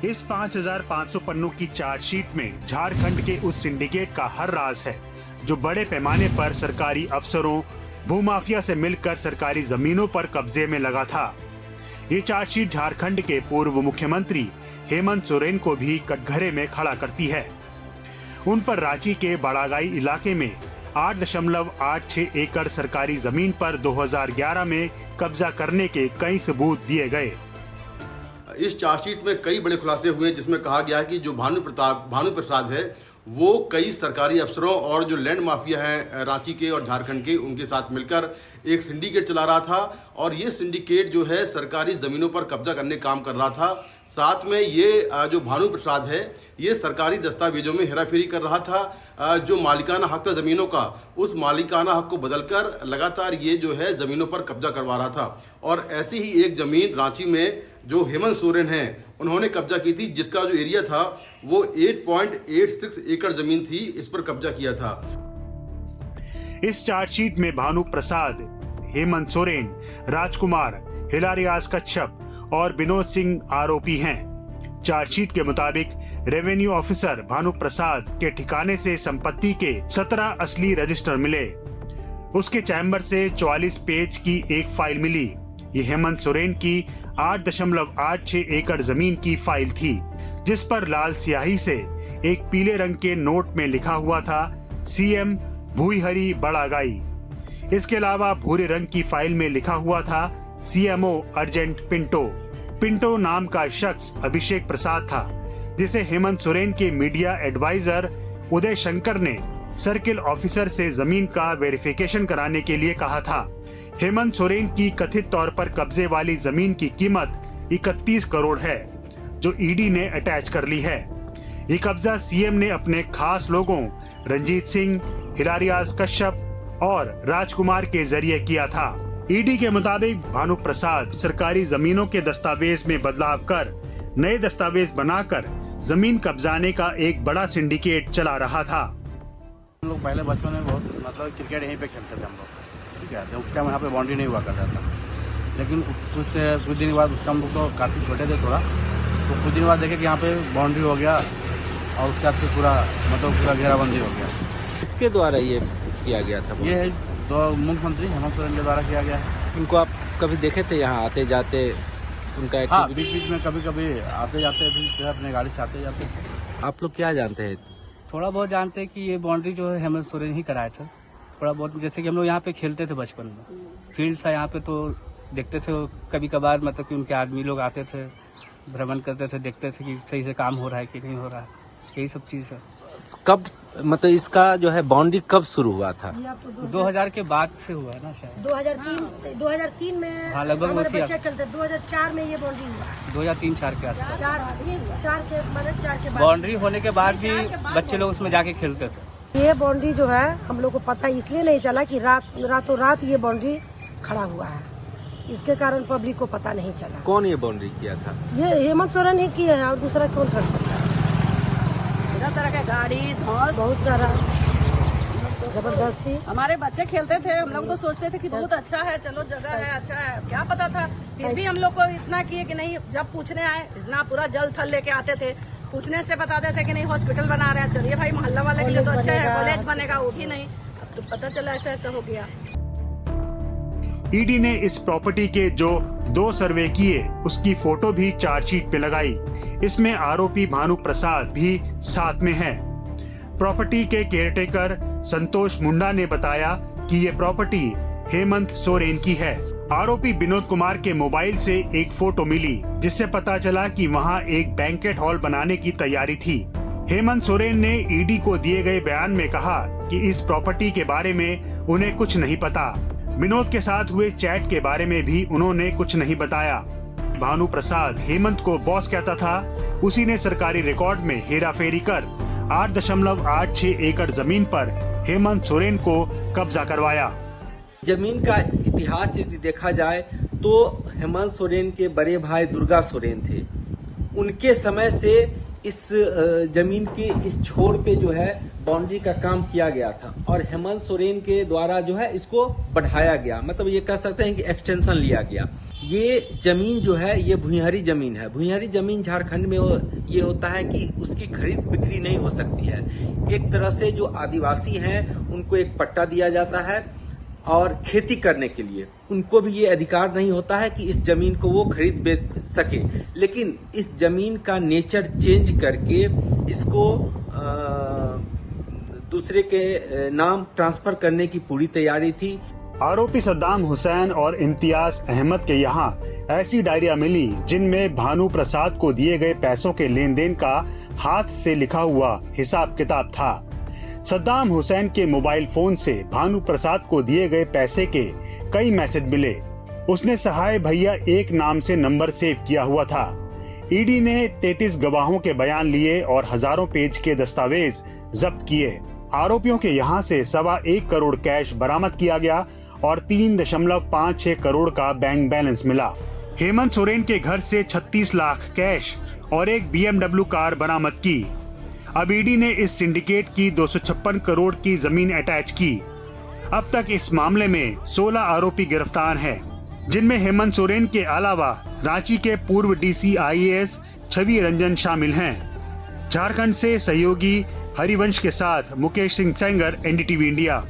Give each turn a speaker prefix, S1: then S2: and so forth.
S1: इस 5,500 पन्नों की चार्जशीट में झारखंड के उस सिंडिकेट का हर राज है जो बड़े पैमाने पर सरकारी अफसरों, भूमाफिया से मिलकर सरकारी जमीनों पर कब्जे में लगा था। ये चार्जशीट झारखंड के पूर्व मुख्यमंत्री हेमंत सोरेन को भी कटघरे में खड़ा करती है। उन पर रांची के बड़ागाई इलाके में 8.86 एकड़ सरकारी जमीन पर 2011 में कब्जा करने के कई सबूत दिए गए।
S2: इस चार्जशीट में कई बड़े खुलासे हुए जिसमें कहा गया है कि जो भानु प्रसाद है वो कई सरकारी अफसरों और जो लैंड माफिया हैं रांची के और झारखंड के, उनके साथ मिलकर एक सिंडिकेट चला रहा था और ये सिंडिकेट जो है सरकारी ज़मीनों पर कब्जा करने काम कर रहा था। साथ में ये जो भानु प्रसाद है ये सरकारी दस्तावेजों में हेराफेरी कर रहा था। जो मालिकाना हक था ज़मीनों का, उस मालिकाना हक को बदलकर लगातार ये जो है ज़मीनों पर कब्जा करवा रहा था। और ऐसी ही एक ज़मीन रांची में जो हेमंत सोरेन हैं उन्होंने कब्जा की थी, जिसका जो एरिया था वो 8.86 एकड़ ज़मीन थी, इस पर कब्जा किया था।
S1: इस चार्जशीट में भानु प्रसाद, हेमंत सोरेन, राजकुमार, हिलारियास कच्छप और विनोद सिंह आरोपी हैं। चार्जशीट के मुताबिक रेवेन्यू ऑफिसर भानु प्रसाद के ठिकाने से संपत्ति के 17 असली रजिस्टर मिले। उसके चैम्बर से 44 पेज की एक फाइल मिली। ये हेमंत सोरेन की 8.86 एकड़ जमीन की फाइल थी, जिस पर लाल स्याही से एक पीले रंग के नोट में लिखा हुआ था सीएम भूईहरी बड़ागाई। इसके अलावा भूरे रंग की फाइल में लिखा हुआ था सीएमओ अर्जेंट पिंटो। पिंटो नाम का शख्स अभिषेक प्रसाद था, जिसे हेमंत सोरेन के मीडिया एडवाइजर उदय शंकर ने सर्किल ऑफिसर से जमीन का वेरिफिकेशन कराने के लिए कहा था। हेमंत सोरेन की कथित तौर पर कब्जे वाली जमीन की कीमत 31 करोड़ है, जो ईडी ने अटैच कर ली है। ये कब्जा सीएम ने अपने खास लोगों रंजीत सिंह, हिलारियास कश्यप और राजकुमार के जरिए किया था। ईडी के मुताबिक भानु प्रसाद सरकारी जमीनों के दस्तावेज में बदलाव कर नए दस्तावेज बनाकर जमीन कब्जाने का एक बड़ा सिंडिकेट चला रहा था।
S3: हम लोग पहले बचपन में बहुत क्रिकेट यहीं पे खेलते थे हम लोग, ठीक है। तो उस टाइम यहाँ पे बाउंड्री नहीं हुआ करता था, लेकिन कुछ दिन बाद उसका हम लोग तो काफ़ी छोटे थे थोड़ा, तो कुछ दिन बाद देखे कि यहाँ पे बाउंड्री हो गया और उसके बाद फिर पूरा घेराबंदी हो गया।
S4: इसके द्वारा ये किया गया था?
S3: ये तो मुख्यमंत्री हेमंत सोरेन के द्वारा किया गया है।
S4: इनको आप कभी देखे थे यहाँ आते जाते? उनका
S3: हाँ, बीच में कभी आते जाते भी, अपने गाड़ी से आते जाते।
S4: आप लोग क्या जानते हैं?
S5: थोड़ा बहुत जानते हैं कि ये बाउंड्री जो है हेमंत सोरेन ही कराए थे। थोड़ा बहुत, जैसे कि हम लोग यहाँ पे खेलते थे बचपन में, फील्ड था यहाँ पे, तो देखते थे कभी कभार, मतलब कि उनके आदमी लोग आते थे, भ्रमण करते थे, देखते थे कि सही से काम हो रहा है कि नहीं हो रहा है, यही सब चीज़ है।
S4: कब मतलब इसका जो है बाउंड्री कब शुरू हुआ था?
S5: 2000 के बाद से हुआ है ना शायद।
S6: 2003 में
S5: हाँ, लगभग
S6: हमारे बच्चे खेलते। 2004 में ये बाउंड्री हुआ।
S5: 2003-4 के आसपास।
S6: 4 के बाद
S5: बाउंड्री होने के बाद भी बच्चे लोग उसमें जाके खेलते थे।
S6: ये बाउंड्री जो है हम लोग को पता इसलिए नहीं चला कि रातों रात ये बाउंड्री खड़ा हुआ है, इसके कारण पब्लिक को पता नहीं चला।
S4: कौन ये बाउंड्री किया था?
S6: ये हेमंत सोरेन ही किया है, और दूसरा कौन कर सकता है?
S7: तरह के गाड़ी धौस
S6: बहुत सारा जबरदस्ती।
S7: हमारे बच्चे खेलते थे, हम लोग तो सोचते थे कि बहुत अच्छा है, चलो जगह है, अच्छा है, क्या पता था। फिर भी हम लोग को इतना किए कि नहीं, जब पूछने आए इतना पूरा जल थल लेके आते थे, पूछने से बताते थे कि नहीं हॉस्पिटल बना रहे हैं, चलिए भाई मोहल्ला वाले के लिए तो अच्छा है, कॉलेज बनेगा, वो भी नहीं। अब तो पता चला ऐसा हो गया।
S1: ईडी ने इस प्रॉपर्टी के जो 2 सर्वे किए उसकी फोटो भी चार्जशीट पे लगाई। इसमें आरोपी भानु प्रसाद भी साथ में है। प्रॉपर्टी के केयरटेकर संतोष मुंडा ने बताया कि ये प्रॉपर्टी हेमंत सोरेन की है। आरोपी विनोद कुमार के मोबाइल से एक फोटो मिली, जिससे पता चला कि वहां एक बैंकेट हॉल बनाने की तैयारी थी। हेमंत सोरेन ने ईडी को दिए गए बयान में कहा कि इस प्रॉपर्टी के बारे में उन्हें कुछ नहीं पता। विनोद के साथ हुए चैट के बारे में भी उन्होंने कुछ नहीं बताया। भानु प्रसाद हेमंत को बॉस कहता था, उसी ने सरकारी रिकॉर्ड में हेराफेरी कर 8.86 एकड़ जमीन पर हेमंत सोरेन को कब्जा करवाया।
S4: जमीन का इतिहास यदि देखा जाए तो हेमंत सोरेन के बड़े भाई दुर्गा सोरेन थे। उनके समय से इस जमीन के इस छोर पे जो है बाउंड्री का काम किया गया था और हेमंत सोरेन के द्वारा जो है इसको बढ़ाया गया, मतलब ये कह सकते हैं कि एक्सटेंशन लिया गया। ये जमीन जो है ये भुइंहारी जमीन है। भुइंहारी जमीन झारखंड में ये होता है कि उसकी खरीद बिक्री नहीं हो सकती है। एक तरह से जो आदिवासी हैं उनको एक पट्टा दिया जाता है और खेती करने के लिए उनको भी ये अधिकार नहीं होता है कि इस जमीन को वो खरीद बेच सके। लेकिन इस जमीन का नेचर चेंज करके इसको दूसरे के नाम ट्रांसफर करने की पूरी तैयारी थी।
S1: आरोपी सद्दाम हुसैन और इम्तियाज अहमद के यहाँ ऐसी डायरिया मिली जिनमें भानु प्रसाद को दिए गए पैसों के लेन देन का हाथ से लिखा हुआ हिसाब किताब था। सद्दाम हुसैन के मोबाइल फोन से भानु प्रसाद को दिए गए पैसे के कई मैसेज मिले। उसने सहाय भैया एक नाम से नंबर सेव किया हुआ था। ईडी ने 33 गवाहों के बयान लिए और हजारों पेज के दस्तावेज जब्त किए। आरोपियों के यहाँ से 1.25 करोड़ कैश बरामद किया गया और 3.56 करोड़ का बैंक बैलेंस मिला। हेमंत सोरेन के घर से 36 लाख कैश और एक BMW कार बरामद की। अब ईडी ने इस सिंडिकेट की 256 करोड़ की जमीन अटैच की। अब तक इस मामले में 16 आरोपी गिरफ्तार हैं, जिनमें हेमंत सोरेन के अलावा रांची के पूर्व DC IAS छवि रंजन शामिल हैं। झारखंड से सहयोगी हरिवंश के साथ मुकेश सिंह सेंगर, NDTV इंडिया।